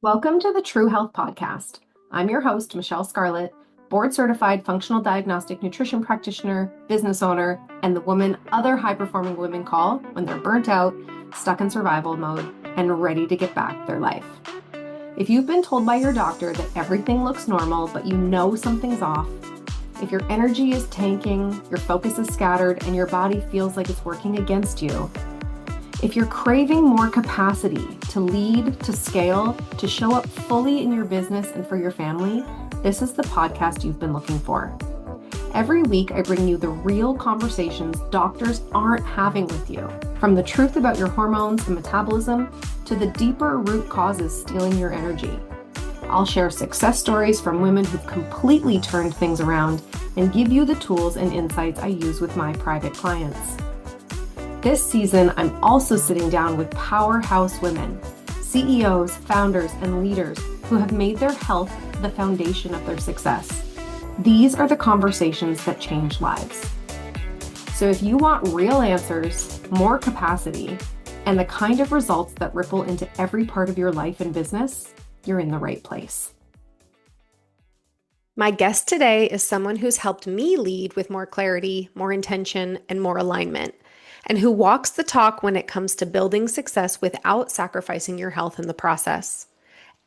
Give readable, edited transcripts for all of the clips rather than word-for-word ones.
Welcome to the True Health Podcast. I'm your host, Michelle Scarlett, board certified functional diagnostic nutrition practitioner, business owner, and the woman other high performing women call when they're burnt out, stuck in survival mode, and ready to get back their life. If you've been told by your doctor that everything looks normal, but you know something's off, if your energy is tanking, your focus is scattered, and your body feels like it's working against you, if you're craving more capacity to lead, to scale, to show up fully in your business and for your family, this is the podcast you've been looking for. Every week, I bring you the real conversations doctors aren't having with you, from the truth about your hormones and metabolism to the deeper root causes stealing your energy. I'll share success stories from women who've completely turned things around and give you the tools and insights I use with my private clients. This season, I'm also sitting down with powerhouse women, CEOs, founders, and leaders who have made their health the foundation of their success. These are the conversations that change lives. So if you want real answers, more capacity, and the kind of results that ripple into every part of your life and business, you're in the right place. My guest today is someone who's helped me lead with more clarity, more intention, and more alignment, and who walks the talk when it comes to building success without sacrificing your health in the process.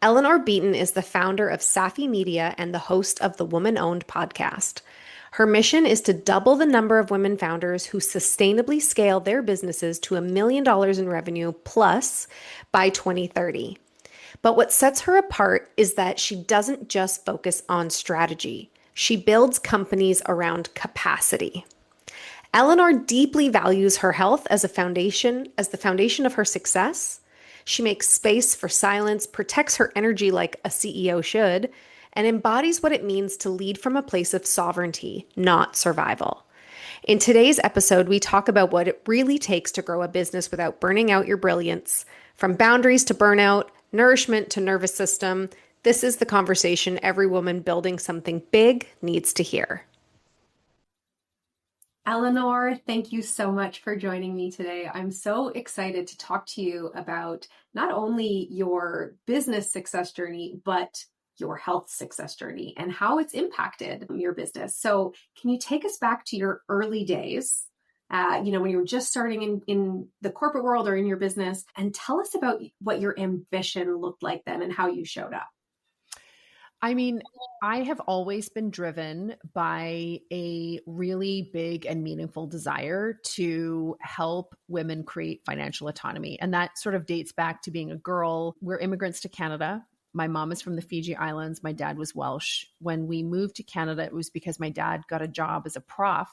Eleanor Beaton is the founder of Safi Media and the host of the Woman-Owned podcast. Her mission is to double the number of women founders who sustainably scale their businesses to $1 million in revenue plus by 2030. But what sets her apart is that she doesn't just focus on strategy. She builds companies around capacity. Eleanor deeply values her health as the foundation of her success. She makes space for silence, protects her energy like a CEO should, and embodies what it means to lead from a place of sovereignty, not survival. In today's episode, we talk about what it really takes to grow a business without burning out your brilliance. From boundaries to burnout, nourishment to nervous system, this is the conversation every woman building something big needs to hear. Eleanor, thank you so much for joining me today. I'm so excited to talk to you about not only your business success journey, but your health success journey and how it's impacted your business. So can you take us back to your early days, when you were just starting in the corporate world or in your business, and tell us about what your ambition looked like then and how you showed up? I have always been driven by a really big and meaningful desire to help women create financial autonomy. And that sort of dates back to being a girl. We're immigrants to Canada. My mom is from the Fiji Islands. My dad was Welsh. When we moved to Canada, it was because my dad got a job as a prof.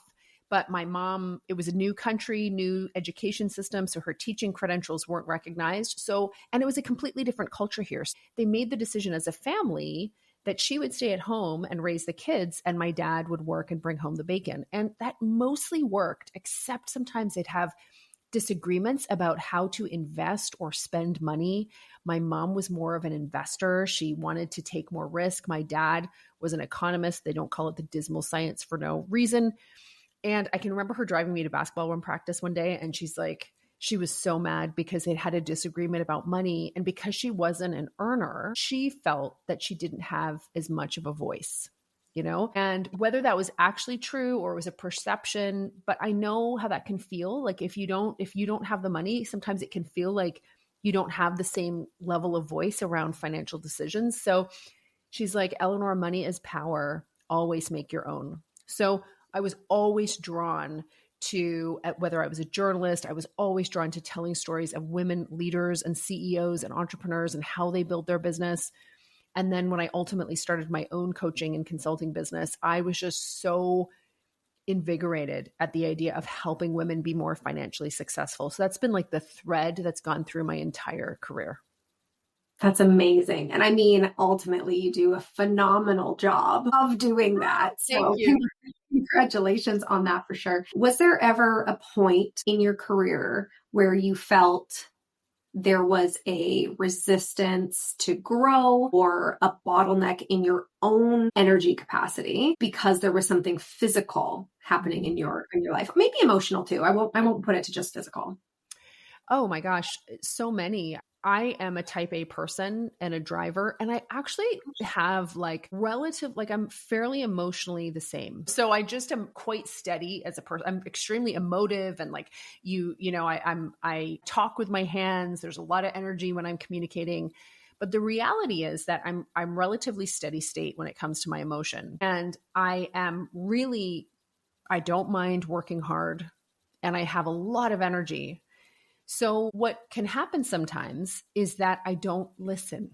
But my mom, it was a new country, new education system. So her teaching credentials weren't recognized. And it was a completely different culture here. So they made the decision as a family that she would stay at home and raise the kids and my dad would work and bring home the bacon. And that mostly worked, except sometimes they'd have disagreements about how to invest or spend money. My mom was more of an investor. She wanted to take more risk. My dad was an economist. They don't call it the dismal science for no reason. And I can remember her driving me to basketball practice one day, and she was so mad because they had a disagreement about money. And because she wasn't an earner, she felt that she didn't have as much of a voice, and whether that was actually true or it was a perception, but I know how that can feel. Like if you don't have the money, sometimes it can feel like you don't have the same level of voice around financial decisions. So she's like, Eleanor, money is power. Always make your own. So I was always drawn to, whether I was a journalist, I was always drawn to telling stories of women leaders and CEOs and entrepreneurs and how they build their business. And then when I ultimately started my own coaching and consulting business, I was just so invigorated at the idea of helping women be more financially successful. So that's been like the thread that's gone through my entire career. That's amazing. And ultimately you do a phenomenal job of doing that. So Thank you. Congratulations on that for sure. Was there ever a point in your career where you felt there was a resistance to grow or a bottleneck in your own energy capacity because there was something physical happening in your life? Maybe emotional too. I won't put it to just physical. Oh my gosh, so many. I am a type A person and a driver, and I actually have I'm fairly emotionally the same. So I just am quite steady as a person. I'm extremely emotive, and I talk with my hands. There's a lot of energy when I'm communicating. But the reality is that I'm relatively steady state when it comes to my emotion. And I don't mind working hard, and I have a lot of energy. So what can happen sometimes is that I don't listen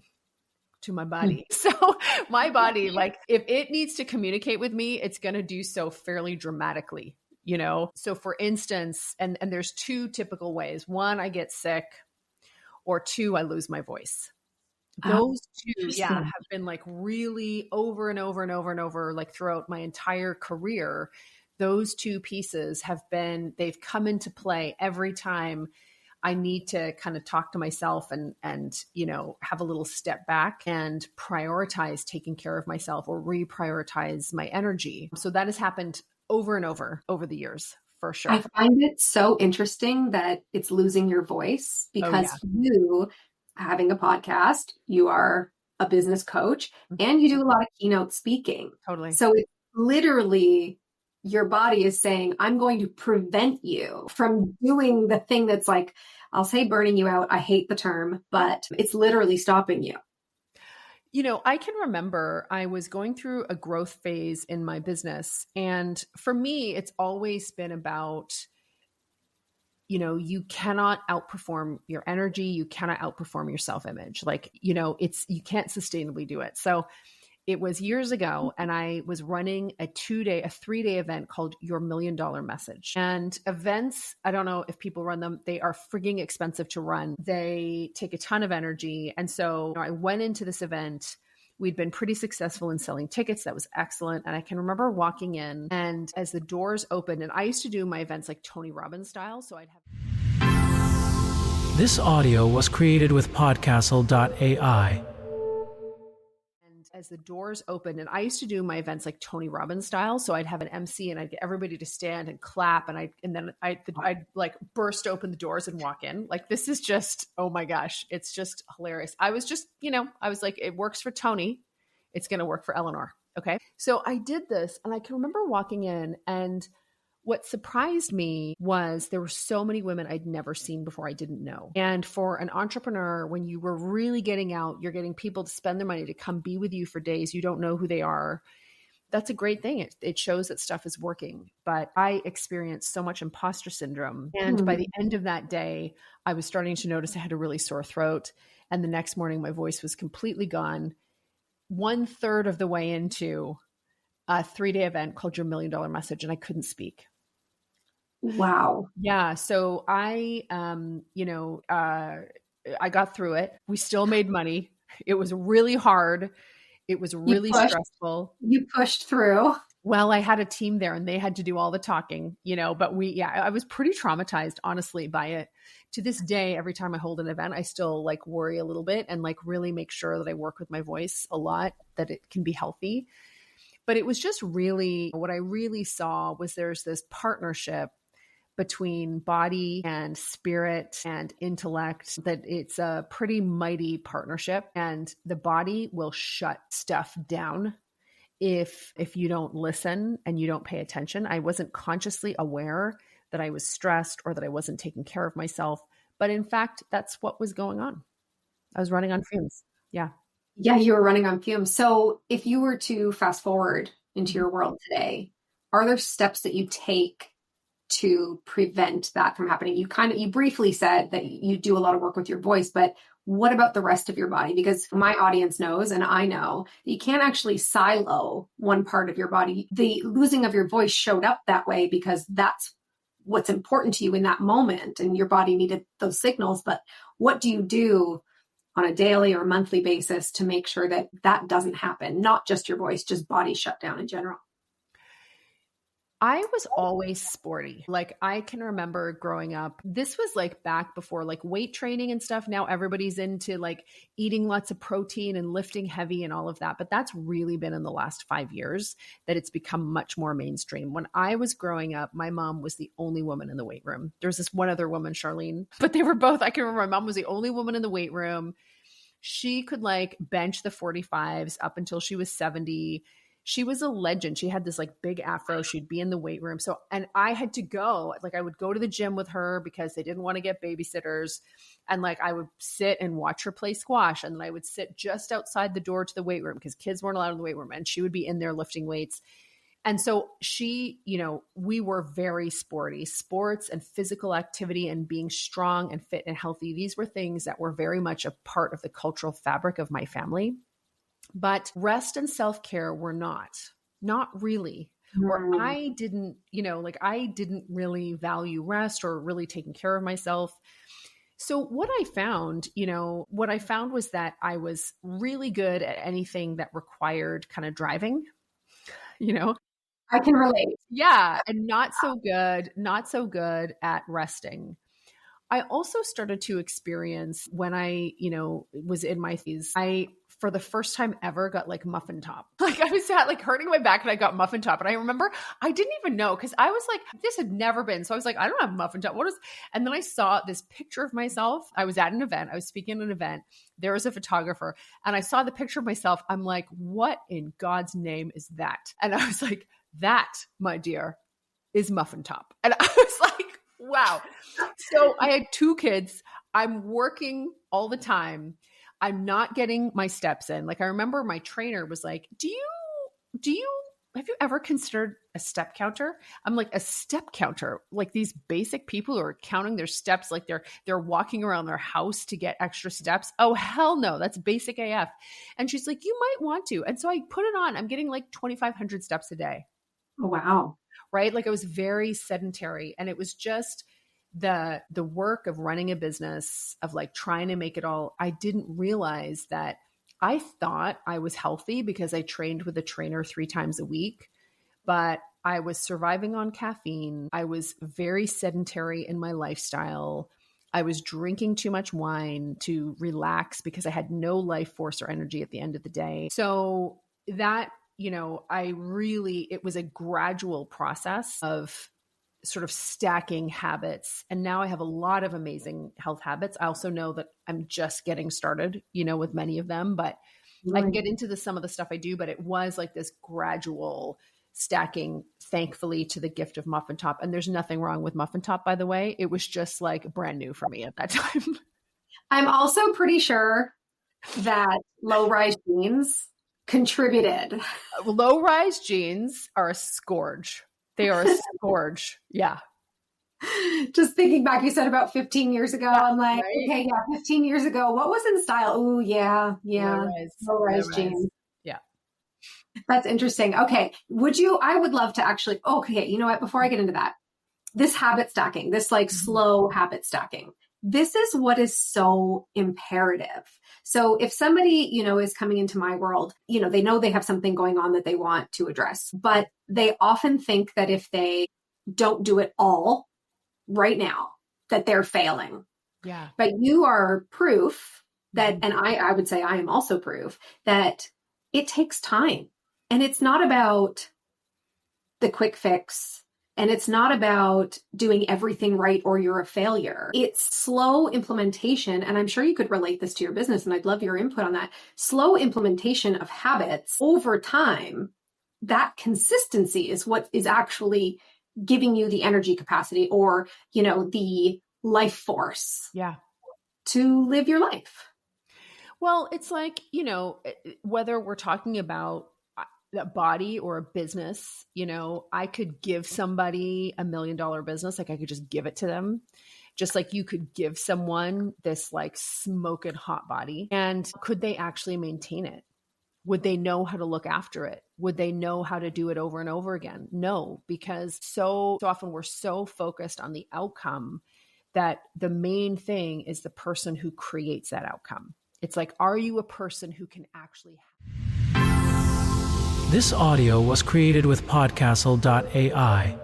to my body. So my body, if it needs to communicate with me, it's going to do so fairly dramatically, So for instance, and there's two typical ways. One, I get sick, or two, I lose my voice. Those two, have been really over and over and over and over, throughout my entire career. Those two pieces they've come into play every time I need to kind of talk to myself and have a little step back and prioritize taking care of myself or reprioritize my energy. So that has happened over and over the years, for sure. I find it so interesting that it's losing your voice, because you, having a podcast, you are a business coach, and you do a lot of keynote speaking. Totally. So it's literally your body is saying, I'm going to prevent you from doing the thing that's I'll say burning you out. I hate the term, but it's literally stopping you. I can remember I was going through a growth phase in my business. And for me, it's always been about, you cannot outperform your energy. You cannot outperform your self-image. You can't sustainably do it. So it was years ago, and I was running a 3-day event called Your $1 Million Message. And events, I don't know if people run them, they are frigging expensive to run. They take a ton of energy. And so I went into this event. We'd been pretty successful in selling tickets. That was excellent. And I can remember walking in, and as the doors opened, and I used to do my events like Tony Robbins style. So I'd have... This audio was created with Podcastle.ai. As the doors opened, and I used to do my events like Tony Robbins style. So I'd have an MC, and I'd get everybody to stand and clap. And then I'd burst open the doors and walk in. This is just, oh my gosh, it's just hilarious. I was just, I was like, it works for Tony, it's going to work for Eleanor. Okay. So I did this, and I can remember walking in, and what surprised me was there were so many women I'd never seen before I didn't know. And for an entrepreneur, when you were really getting out, you're getting people to spend their money to come be with you for days. You don't know who they are. That's a great thing. It shows that stuff is working. But I experienced so much imposter syndrome. And by the end of that day, I was starting to notice I had a really sore throat. And the next morning, my voice was completely gone. 1/3 of the way into a 3-day event called Your $1 Million Message, and I couldn't speak. Wow. Yeah. So I got through it. We still made money. It was really hard. It was really stressful. You pushed through. Well, I had a team there, and they had to do all the talking, but I was pretty traumatized, honestly, by it. To this day, every time I hold an event, I still worry a little bit and really make sure that I work with my voice a lot, that it can be healthy. But it was just really, what I really saw was there's this partnership between body and spirit and intellect, that it's a pretty mighty partnership, and the body will shut stuff down if you don't listen and you don't pay attention. I wasn't consciously aware that I was stressed or that I wasn't taking care of myself, but in fact, that's what was going on. I was running on fumes. Yeah. Yeah, you were running on fumes. So if you were to fast forward into your world today, are there steps that you take to prevent that from happening? You briefly said that you do a lot of work with your voice, but what about the rest of your body? Because my audience knows, and I know, that you can't actually silo one part of your body. The losing of your voice showed up that way because that's what's important to you in that moment, and your body needed those signals. But what do you do on a daily or monthly basis to make sure that that doesn't happen? Not just your voice, just body shutdown in general. I was always sporty. Like I can remember growing up, this was like back before like weight training and stuff. Now everybody's into like eating lots of protein and lifting heavy and all of that. But that's really been in the last 5 years that it's become much more mainstream. When I was growing up, my mom was the only woman in the weight room. There was this one other woman, Charlene, but they were both, I can remember my mom was the only woman in the weight room. She could like bench the 45s up until she was 70. She was a legend. She had this like big afro. She'd be in the weight room. So, and I had to go, like I would go to the gym with her because they didn't want to get babysitters. And like, I would sit and watch her play squash. And then I would sit just outside the door to the weight room because kids weren't allowed in the weight room. And she would be in there lifting weights. And so she, you know, we were very sporty. Sports and physical activity and being strong and fit and healthy. These were things that were very much a part of the cultural fabric of my family. But rest and self-care were not really. Or I didn't, you know, like I didn't really value rest or really taking care of myself. So what I found was that I was really good at anything that required kind of driving, you know. I can relate. Yeah. And not so good at resting. I also started to experience when I, you know, was in my 30s, for the first time ever got like muffin top. Like I was like hurting my back and I got muffin top. And I remember I didn't even know because I was like, this had never been. So I was like, I don't have muffin top. And then I saw this picture of myself. I was at an event. I was speaking at an event. There was a photographer and I saw the picture of myself. I'm like, what in God's name is that? And I was like, that, my dear, is muffin top. And I was like, wow. So I had 2 kids. I'm working all the time. I'm not getting my steps in. Like I remember my trainer was like, have you ever considered a step counter? I'm like, a step counter, like these basic people who are counting their steps, like they're walking around their house to get extra steps. Oh, hell no. That's basic AF. And she's like, you might want to. And so I put it on. I'm getting like 2,500 steps a day. Oh, wow. Right. Like I was very sedentary and it was just the work of running a business, of like trying to make it all. I didn't realize that I thought I was healthy because I trained with a trainer 3 times a week, but I was surviving on caffeine. I was very sedentary in my lifestyle. I was drinking too much wine to relax because I had no life force or energy at the end of the day. So that, you know, it was a gradual process of sort of stacking habits. And now I have a lot of amazing health habits. I also know that I'm just getting started, you know, with many of them, but I can get into some of the stuff I do, but it was like this gradual stacking, thankfully, to the gift of muffin top. And there's nothing wrong with muffin top, by the way. It was just like brand new for me at that time. I'm also pretty sure that low-rise jeans contributed. Low-rise jeans are a scourge. They are a scourge. Yeah. Just thinking back, you said about 15 years ago. I'm like, right? Okay, yeah, 15 years ago, what was in style? Oh, yeah. Low-rise jeans. Yeah. That's interesting. Okay. I would love to actually, okay, you know what? Before I get into that, this habit stacking, this like slow habit stacking, this is what is so imperative. So if somebody, you know, is coming into my world, you know, they know they have something going on that they want to address, but they often think that if they don't do it all right now, that they're failing. Yeah. But you are proof that, and I would say I am also proof that it takes time, and it's not about the quick fix. And it's not about doing everything right or you're a failure. It's slow implementation. And I'm sure you could relate this to your business, and I'd love your input on that. Slow implementation of habits over time. That consistency is what is actually giving you the energy capacity, or, you know, the life force. Yeah. To live your life. Well, it's like, you know, whether we're talking about a body or a business, you know, I could give somebody $1 million business. Like I could just give it to them. Just like you could give someone this like smoking hot body, and could they actually maintain it? Would they know how to look after it? Would they know how to do it over and over again? No, because so often we're so focused on the outcome that the main thing is the person who creates that outcome. It's like, are you a person who can actually This audio was created with podcastle.ai.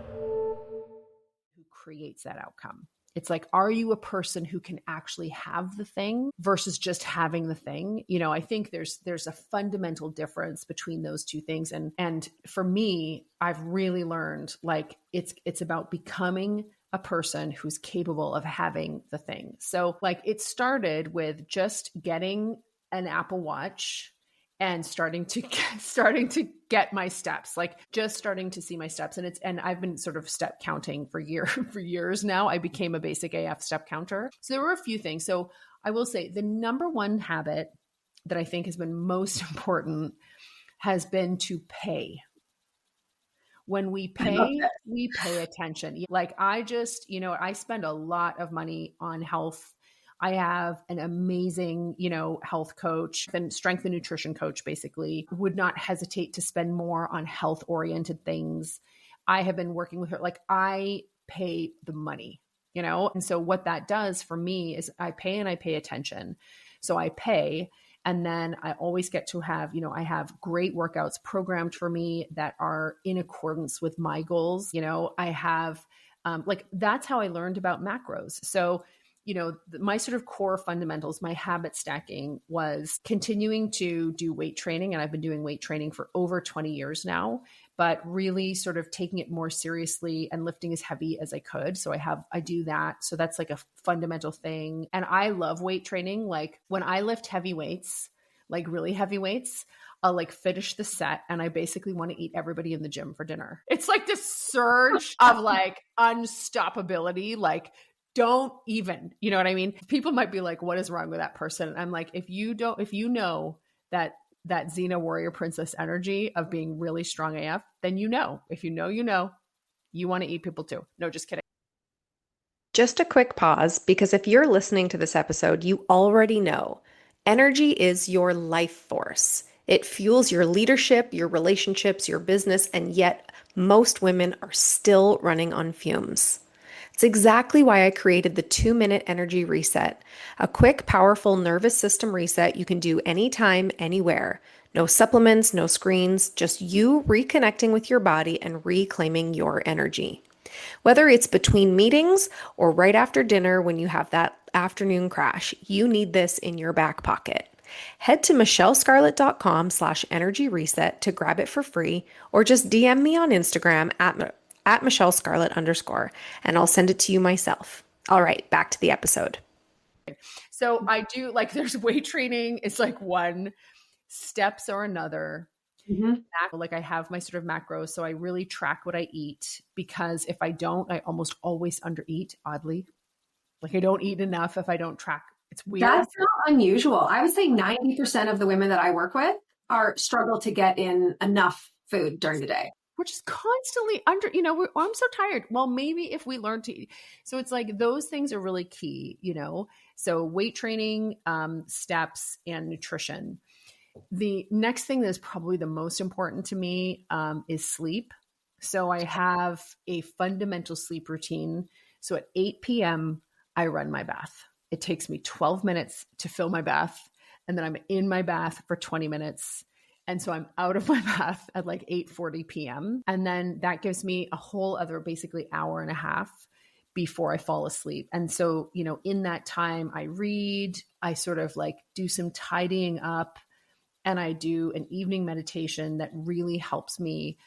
Who creates that outcome? It's like, are you a person who can actually have the thing versus just having the thing? You know, I think there's a fundamental difference between those two things. And for me, I've really learned like it's about becoming a person who's capable of having the thing. So like it started with just getting an Apple Watch and starting to get my steps, like just starting to see my steps. And I've been sort of step counting for years now. I became a basic AF step counter. So there were a few things. So I will say the number one habit that I think has been most important has been to pay. When we pay attention. Like I just, I spend a lot of money on health. I have an amazing, health coach and strength and nutrition coach, basically. Would not hesitate to spend more on health oriented things. I have been working with her. Like I pay the money, And so what that does for me is I pay and I pay attention. So I pay. And then I always get to have, I have great workouts programmed for me that are in accordance with my goals. I have, that's how I learned about macros. So my sort of core fundamentals, my habit stacking was continuing to do weight training. And I've been doing weight training for over 20 years now, but really sort of taking it more seriously and lifting as heavy as I could. So I do that. So that's like a fundamental thing. And I love weight training. Like when I lift heavy weights, like really heavy weights, I'll like finish the set and I basically want to eat everybody in the gym for dinner. It's like this surge of like unstoppability, like don't even, you know what I mean? People might be like, what is wrong with that person? And I'm like, if you know that Xena warrior princess energy of being really strong AF, then if you know, you want to eat people too. No, just kidding. Just a quick pause, because if you're listening to this episode, you already know energy is your life force. It fuels your leadership, your relationships, your business, and yet most women are still running on fumes. It's exactly why I created the 2-minute energy reset, a quick, powerful nervous system reset you can do anytime, anywhere. No supplements, no screens, just you reconnecting with your body and reclaiming your energy. Whether it's between meetings or right after dinner when you have that afternoon crash, you need this in your back pocket. Head to michellescarlett.com/energy reset to grab it for free, or just DM me on Instagram at @michellescarlett_, and I'll send it to you myself. All right, back to the episode. So I do like, there's weight training. It's like one, steps or another. Mm-hmm. Like I have my sort of macros. So I really track what I eat, because if I don't, I almost always undereat, oddly. Like I don't eat enough if I don't track. It's weird. That's not unusual. I would say 90% of the women that I work with struggle to get in enough food during the day. We're just constantly under, I'm so tired. Well, maybe if we learn to eat. So it's like those things are really key, So weight training, steps, and nutrition. The next thing that is probably the most important to me is sleep. So I have a fundamental sleep routine. So at 8 p.m., I run my bath. It takes me 12 minutes to fill my bath. And then I'm in my bath for 20 minutes. And so I'm out of my bath at like 8:40 p.m. And then that gives me a whole other basically hour and a half before I fall asleep. And so, in that time I read, I sort of like do some tidying up, and I do an evening meditation that really helps me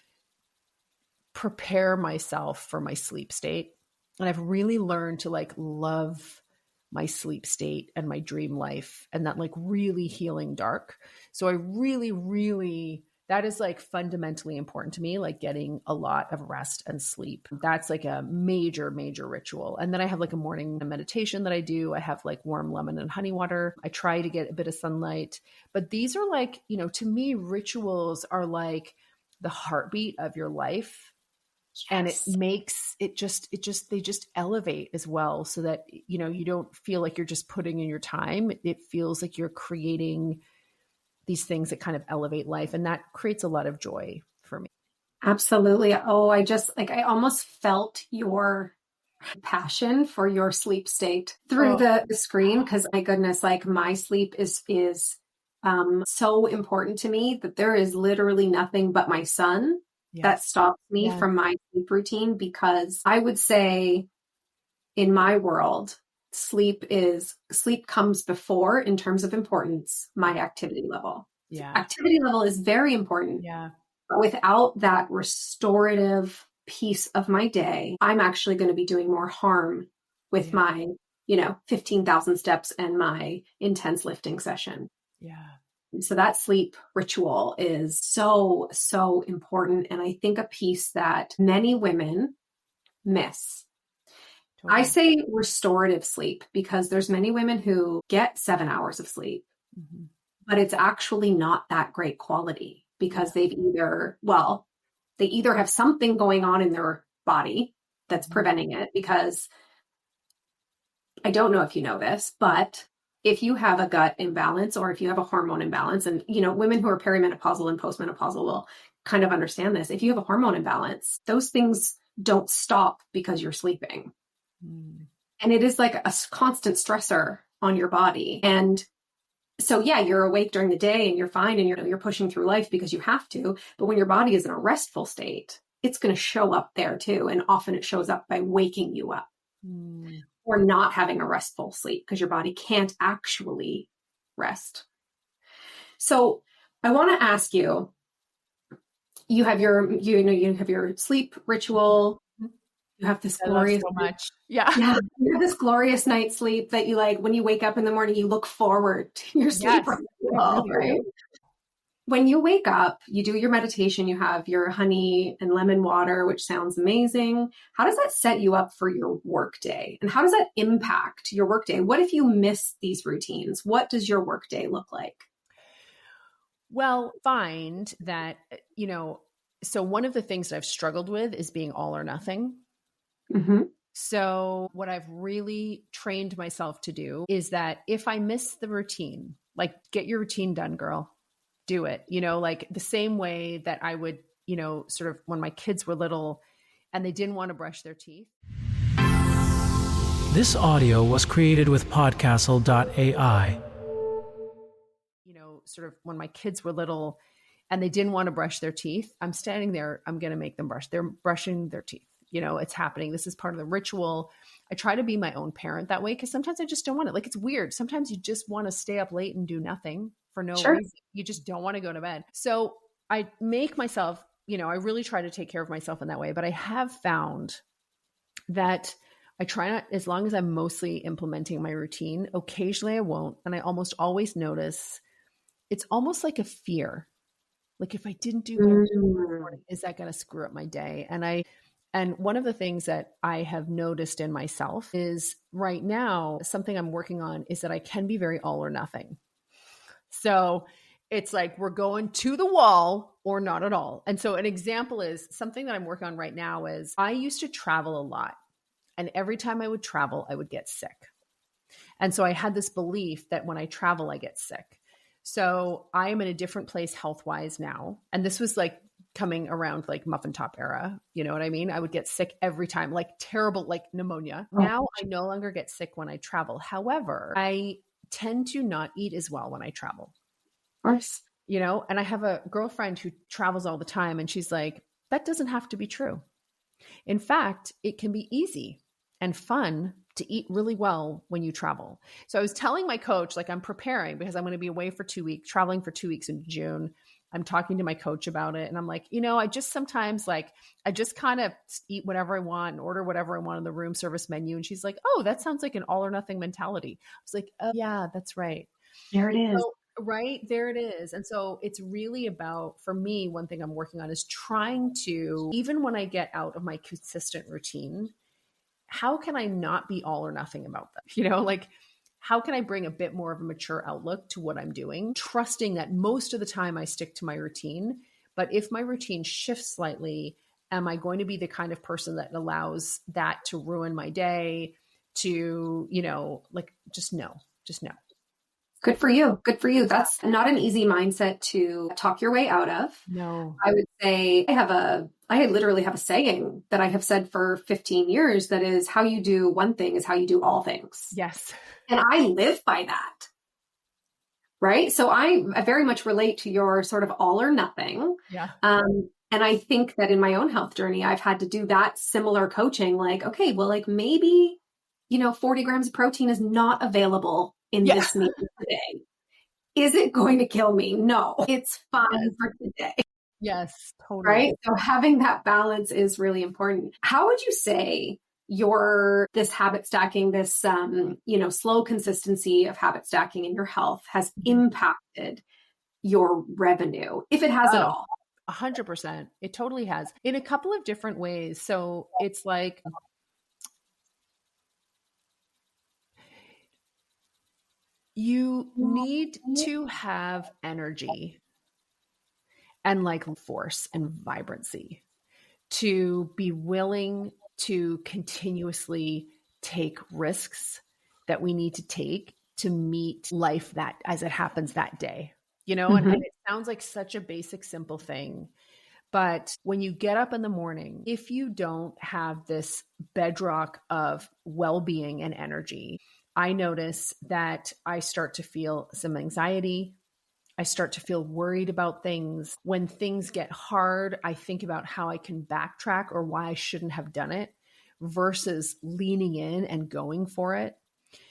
prepare myself for my sleep state. And I've really learned to like love my sleep state and my dream life, and that like really healing dark. So I really, that is like fundamentally important to me, like getting a lot of rest and sleep. That's like a major ritual. And then I have like a morning meditation that I do. I have like warm lemon and honey water. I try to get a bit of sunlight, but these are like, to me, rituals are like the heartbeat of your life. Yes. And it makes they just elevate as well, so that, you don't feel like you're just putting in your time. It feels like you're creating these things that kind of elevate life. And that creates a lot of joy for me. Absolutely. Oh, I almost felt your passion for your sleep state through the screen. Cause my goodness, like my sleep is so important to me that there is literally nothing but my son that stops me from my sleep routine, because I would say in my world, sleep comes before, in terms of importance, my activity level. Yeah. Activity level is very important. Yeah. But without that restorative piece of my day, I'm actually going to be doing more harm with my, 15,000 steps and my intense lifting session. Yeah. So that sleep ritual is so, so important. And I think a piece that many women miss. Totally. I say restorative sleep because there's many women who get 7 hours of sleep, but it's actually not that great quality, because they either have something going on in their body that's preventing it. Because I don't know if you know this, but if you have a gut imbalance or if you have a hormone imbalance, and, women who are perimenopausal and postmenopausal will kind of understand this. If you have a hormone imbalance, those things don't stop because you're sleeping. And it is like a constant stressor on your body. And so, you're awake during the day and you're fine and you're pushing through life because you have to. But when your body is in a restful state, it's going to show up there too. And often it shows up by waking you up or not having a restful sleep, because your body can't actually rest. So I want to ask you, you have your sleep ritual. You have this glorious, so much. you have this glorious night's sleep that you, like, when you wake up in the morning, you look forward to your sleep ritual, right? When you wake up, you do your meditation, you have your honey and lemon water, which sounds amazing. How does that set you up for your work day? And how does that impact your work day? What if you miss these routines? What does your work day look like? Well, find that, so one of the things that I've struggled with is being all or nothing. So what I've really trained myself to do is that if I miss the routine, like, get your routine done, girl, do it, like the same way that I would, sort of when my kids were little and they didn't want to brush their teeth. This audio was created with Podcastle.ai. Sort of when my kids were little and they didn't want to brush their teeth, I'm standing there, I'm going to make them brush. They're brushing their teeth. It's happening. This is part of the ritual. I try to be my own parent that way, because sometimes I just don't want it. Like, it's weird. Sometimes you just want to stay up late and do nothing for no reason. You just don't want to go to bed. So I make myself, I really try to take care of myself in that way. But I have found that I try not, as long as I'm mostly implementing my routine, occasionally I won't. And I almost always notice it's almost like a fear. Like, if I didn't do my routine this morning, is that going to screw up my day? And one of the things that I have noticed in myself is right now, something I'm working on is that I can be very all or nothing. So it's like, we're going to the wall or not at all. And so an example is something that I'm working on right now is I used to travel a lot. And every time I would travel, I would get sick. And so I had this belief that when I travel, I get sick. So I am in a different place health-wise now. And this was like coming around like muffin top era. You know what I mean? I would get sick every time, like terrible, like pneumonia. Now I no longer get sick when I travel. However, I tend to not eat as well when I travel. Of course. And I have a girlfriend who travels all the time, and she's like, that doesn't have to be true. In fact, it can be easy and fun to eat really well when you travel. So I was telling my coach, like, I'm preparing because I'm going to be away for 2 weeks, traveling for 2 weeks in June. I'm talking to my coach about it. And I'm like, I just sometimes I just kind of eat whatever I want and order whatever I want on the room service menu. And she's like, oh, that sounds like an all or nothing mentality. I was like, oh yeah, that's right. There it is. So, right there it is. And so it's really about, for me, one thing I'm working on is trying to, even when I get out of my consistent routine, how can I not be all or nothing about that? How can I bring a bit more of a mature outlook to what I'm doing, trusting that most of the time I stick to my routine. But if my routine shifts slightly, am I going to be the kind of person that allows that to ruin my day, to, just no. Good for you. Good for you. That's not an easy mindset to talk your way out of. No. I would say I literally have a saying that I have said for 15 years that is, how you do one thing is how you do all things. Yes. And I live by that. right? So I very much relate to your sort of all or nothing. Yeah. And I think that in my own health journey, I've had to do that similar coaching, like, okay, well, like maybe, 40 grams of protein is not available in this meal today. Is it going to kill me? No, it's fine for today. Yes, totally. Right? So having that balance is really important. How would you say this habit stacking, this, slow consistency of habit stacking in your health has impacted your revenue, if it has at all? 100%. It totally has, in a couple of different ways. So it's like, you need to have energy and like force and vibrancy to be willing to continuously take risks that we need to take to meet life that as it happens that day, and it sounds like such a basic, simple thing. But when you get up in the morning, if you don't have this bedrock of well-being and energy, I notice that I start to feel some anxiety. I start to feel worried about things. When things get hard, I think about how I can backtrack or why I shouldn't have done it versus leaning in and going for it.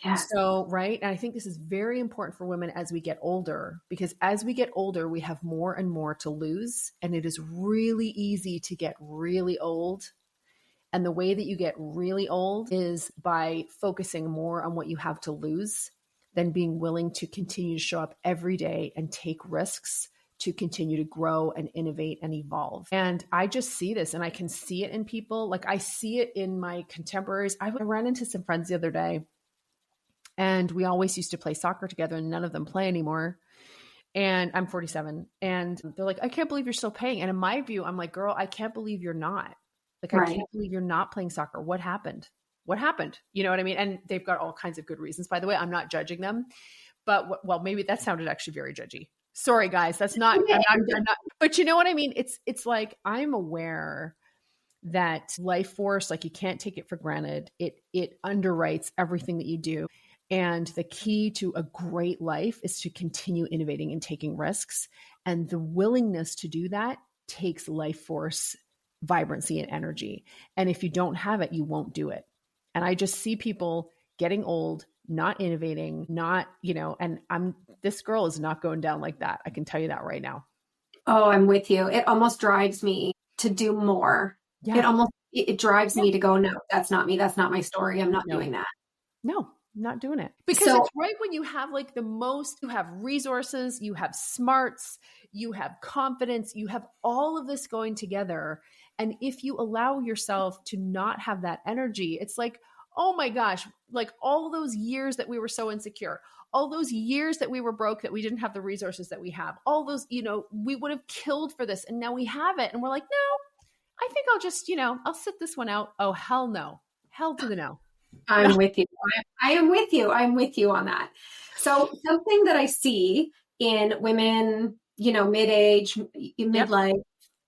Yeah. So, right. And I think this is very important for women as we get older, because as we get older, we have more and more to lose. And it is really easy to get really old. And the way that you get really old is by focusing more on what you have to lose than being willing to continue to show up every day and take risks to continue to grow and innovate and evolve. And I just see this, and I can see it in people. Like I see it in my contemporaries. I ran into some friends the other day, and we always used to play soccer together, and none of them play anymore. And I'm 47, and they're like, I can't believe you're still playing. And in my view, I'm like, girl, I can't believe you're not. Like, I can't believe you're not playing soccer. What happened? What happened? You know what I mean? And they've got all kinds of good reasons, by the way. I'm not judging them, but well, maybe that sounded actually very judgy. Sorry, guys. That's not, I'm not, but you know what I mean? It's like, I'm aware that life force, like you can't take it for granted. It underwrites everything that you do. And the key to a great life is to continue innovating and taking risks. And the willingness to do that takes life force, vibrancy, and energy. And if you don't have it, you won't do it. And I just see people getting old, not innovating, not, and this girl is not going down like that. I can tell you that right now. Oh, I'm with you. It almost drives me to do more. Yeah. It drives me to go, no, that's not me. That's not my story. I'm not doing that. No, I'm not doing it. Because it's right when you have like the most, you have resources, you have smarts, you have confidence, you have all of this going together. And if you allow yourself to not have that energy, it's like, oh my gosh, like all those years that we were so insecure, all those years that we were broke, that we didn't have the resources that we have, all those, we would have killed for this. And now we have it. And we're like, no, I think I'll just, I'll sit this one out. Oh, hell no. Hell to the no. I'm with you. I am with you. I'm with you on that. So something that I see in women, mid-age, midlife,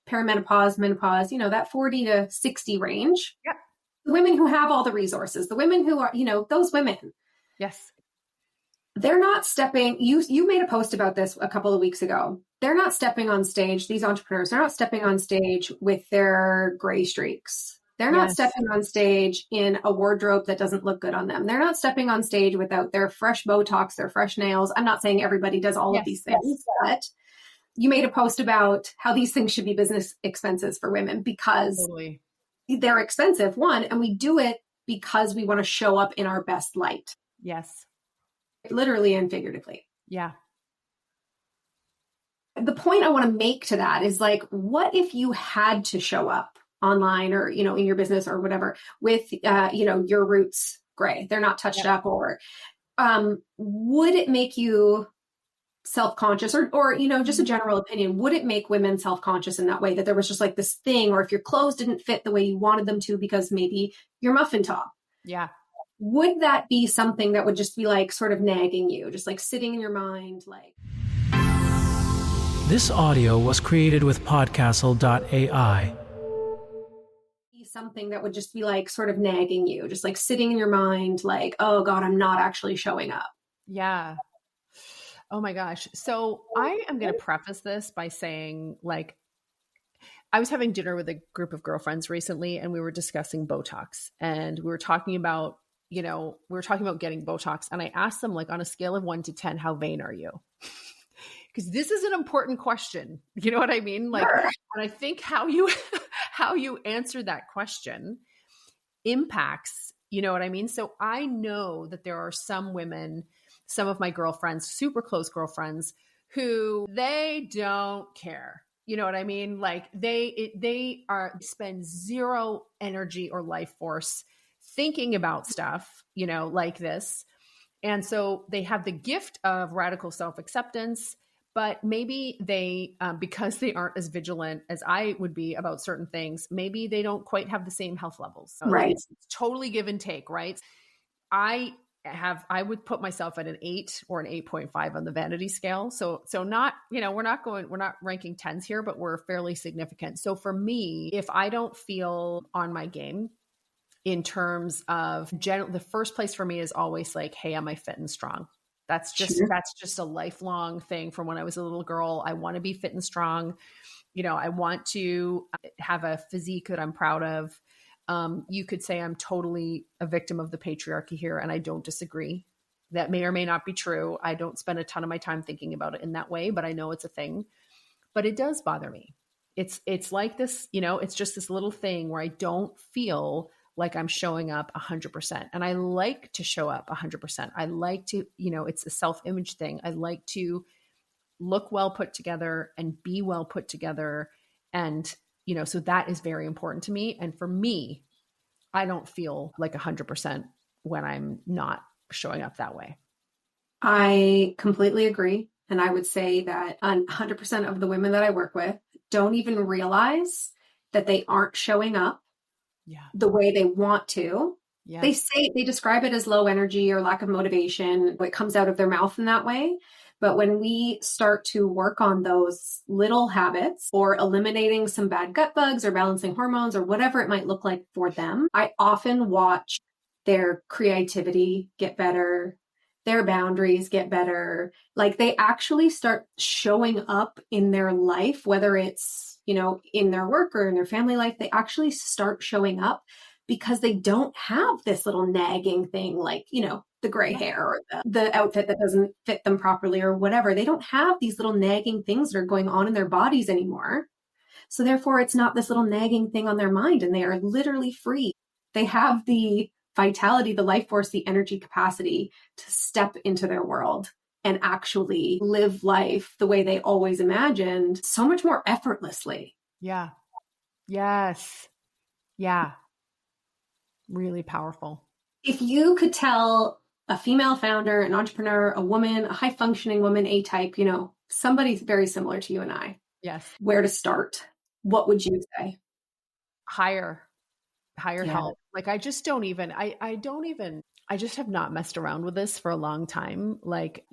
perimenopause, menopause, that 40 to 60 range. Yep. The women who have all the resources, the women who are, those women. Yes. They're not stepping, you made a post about this a couple of weeks ago. They're not stepping on stage, these entrepreneurs, they're not stepping on stage with their gray streaks. They're not stepping on stage in a wardrobe that doesn't look good on them. They're not stepping on stage without their fresh Botox, their fresh nails. I'm not saying everybody does all of these things, but you made a post about how these things should be business expenses for women because they're expensive, one, and we do it because we want to show up in our best light. Yes. Literally and figuratively. Yeah. The point I want to make to that is like, what if you had to show up online or, in your business or whatever with, your roots gray, they're not touched up, or would it make you self-conscious or, just a general opinion, would it make women self-conscious in that way, that there was just like this thing, or if your clothes didn't fit the way you wanted them to because maybe your muffin top? Yeah. Would that be something that would just be like sort of nagging you, just like sitting in your mind? Like, this audio was created with podcastle.ai. Something that would just be like sort of nagging you, just like sitting in your mind, like, oh God, I'm not actually showing up. Yeah. Oh my gosh. So I am going to preface this by saying, like, I was having dinner with a group of girlfriends recently, and we were discussing Botox, and we were talking about, getting Botox. And I asked them, like, on a scale of 1 to 10, how vain are you? Because this is an important question. You know what I mean? Like, Sure. and I think how you how you answer that question impacts, you know what I mean? So I know that there are some women, some of my girlfriends, super close girlfriends, who they don't care. You know what I mean? Like they spend zero energy or life force thinking about stuff, like this. And so they have the gift of radical self-acceptance, but maybe they, because they aren't as vigilant as I would be about certain things, maybe they don't quite have the same health levels. So Right. it's totally give and take, right? I would put myself at an 8 or an 8.5 on the vanity scale. So not, we're not ranking 10s here, but we're fairly significant. So for me, if I don't feel on my game in terms of the first place for me is always like, hey, am I fit and strong? That's just a lifelong thing from when I was a little girl. I want to be fit and strong. I want to have a physique that I'm proud of. You could say I'm totally a victim of the patriarchy here, and I don't disagree. That may or may not be true. I don't spend a ton of my time thinking about it in that way, but I know it's a thing. But it does bother me. It's like this, it's just this little thing where I don't feel like I'm showing up 100%. And I like to show up 100%. I like to, it's a self-image thing. I like to look well put together and be well put together. And, so that is very important to me. And for me, I don't feel like 100% when I'm not showing up that way. I completely agree. And I would say that 100% of the women that I work with don't even realize that they aren't showing up the way they want to. Yeah. They describe it as low energy or lack of motivation. It comes out of their mouth in that way. But when we start to work on those little habits or eliminating some bad gut bugs or balancing hormones or whatever it might look like for them, I often watch their creativity get better, their boundaries get better. Like they actually start showing up in their life, whether it's, in their work or in their family life, they actually start showing up because they don't have this little nagging thing like, the gray hair or the outfit that doesn't fit them properly or whatever. They don't have these little nagging things that are going on in their bodies anymore. So therefore, it's not this little nagging thing on their mind, and they are literally free. They have the vitality, the life force, the energy capacity to step into their world and actually live life the way they always imagined, so much more effortlessly. Yeah. Yes. Yeah. Really powerful. If you could tell a female founder, an entrepreneur, a woman, a high functioning woman, A-type, somebody very similar to you and I, yes, where to start, what would you say? Hire help. Like I just don't even, I just have not messed around with this for a long time. Like,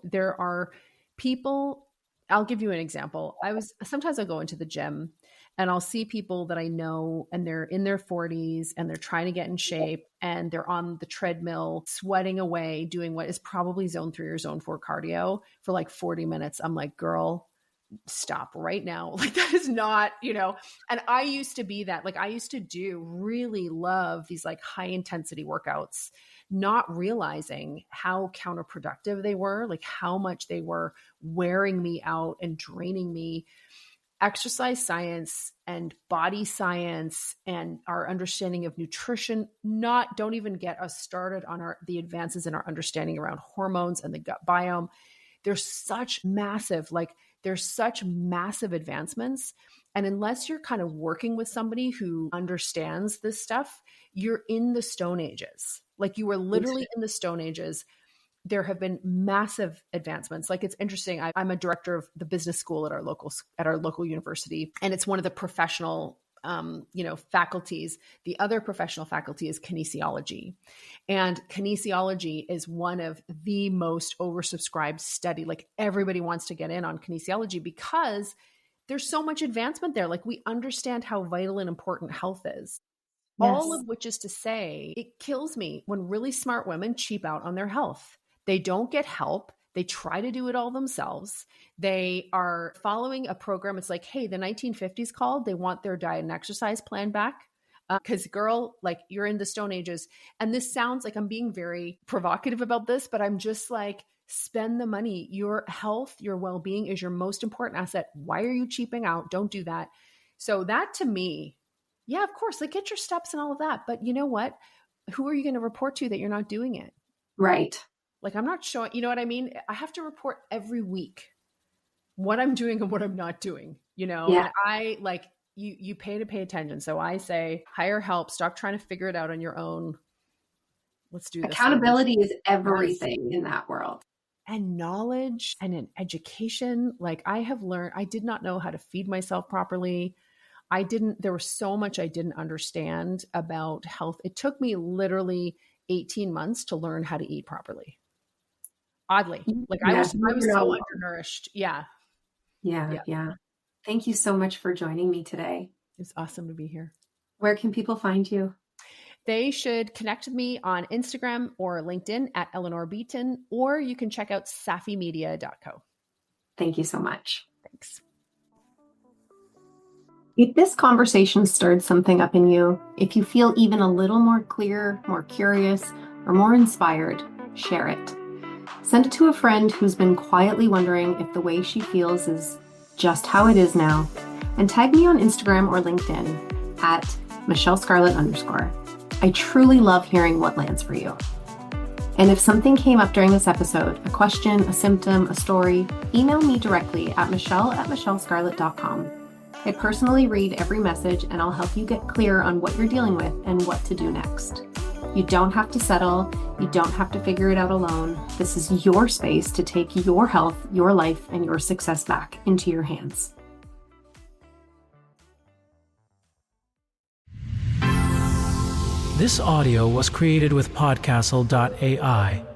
there are people, I'll give you an example. Sometimes I'll go into the gym and I'll see people that I know and they're in their 40s and they're trying to get in shape and they're on the treadmill, sweating away, doing what is probably zone 3 or zone 4 cardio for like 40 minutes. I'm like, girl, stop right now. Like that is not, and I used to be that. Like I used to really love these like high intensity workouts, not realizing how counterproductive they were, like how much they were wearing me out and draining me. Exercise science and body science and our understanding of nutrition, don't even get us started on the advances in our understanding around hormones and the gut biome. There's such massive advancements. And unless you're kind of working with somebody who understands this stuff, you're in the Stone Ages. Like you were literally in the Stone Ages. There have been massive advancements. Like it's interesting. I'm a director of the business school at our local university, and it's one of the professional, faculties. The other professional faculty is kinesiology, and kinesiology is one of the most oversubscribed study. Like everybody wants to get in on kinesiology because there's so much advancement there. Like we understand how vital and important health is. Yes. All of which is to say, it kills me when really smart women cheap out on their health. They don't get help. They try to do it all themselves. They are following a program. It's like, hey, the 1950s called. They want their diet and exercise plan back. Because girl, like you're in the Stone Ages. And this sounds like I'm being very provocative about this, but I'm just like, spend the money. Your health, your well-being is your most important asset. Why are you cheaping out? Don't do that. So that to me, yeah, of course, like get your steps and all of that. But you know what? Who are you going to report to that you're not doing it? Right. Like I'm not showing, you know what I mean? I have to report every week what I'm doing and what I'm not doing, you know? Yeah. And I like, you pay to pay attention. So I say, hire help, stop trying to figure it out on your own. Let's do this. Accountability is everything in that world. And knowledge and in education. Like I have learned, I did not know how to feed myself properly. There was so much I didn't understand about health. It took me literally 18 months to learn how to eat properly. Oddly, like I was so undernourished. Yeah. Thank you so much for joining me today. It's awesome to be here. Where can people find you? They should connect with me on Instagram or LinkedIn at Eleanor Beaton, or you can check out safimedia.co. Thank you so much. Thanks. If this conversation stirred something up in you, if you feel even a little more clear, more curious, or more inspired, share it. Send it to a friend who's been quietly wondering if the way she feels is just how it is now, and tag me on Instagram or LinkedIn at MichelleScarlett_. I truly love hearing what lands for you. And if something came up during this episode, a question, a symptom, a story, email me directly at michelle@michellescarlett.com. I personally read every message and I'll help you get clear on what you're dealing with and what to do next. You don't have to settle. You don't have to figure it out alone. This is your space to take your health, your life, and your success back into your hands. This audio was created with Podcastle.ai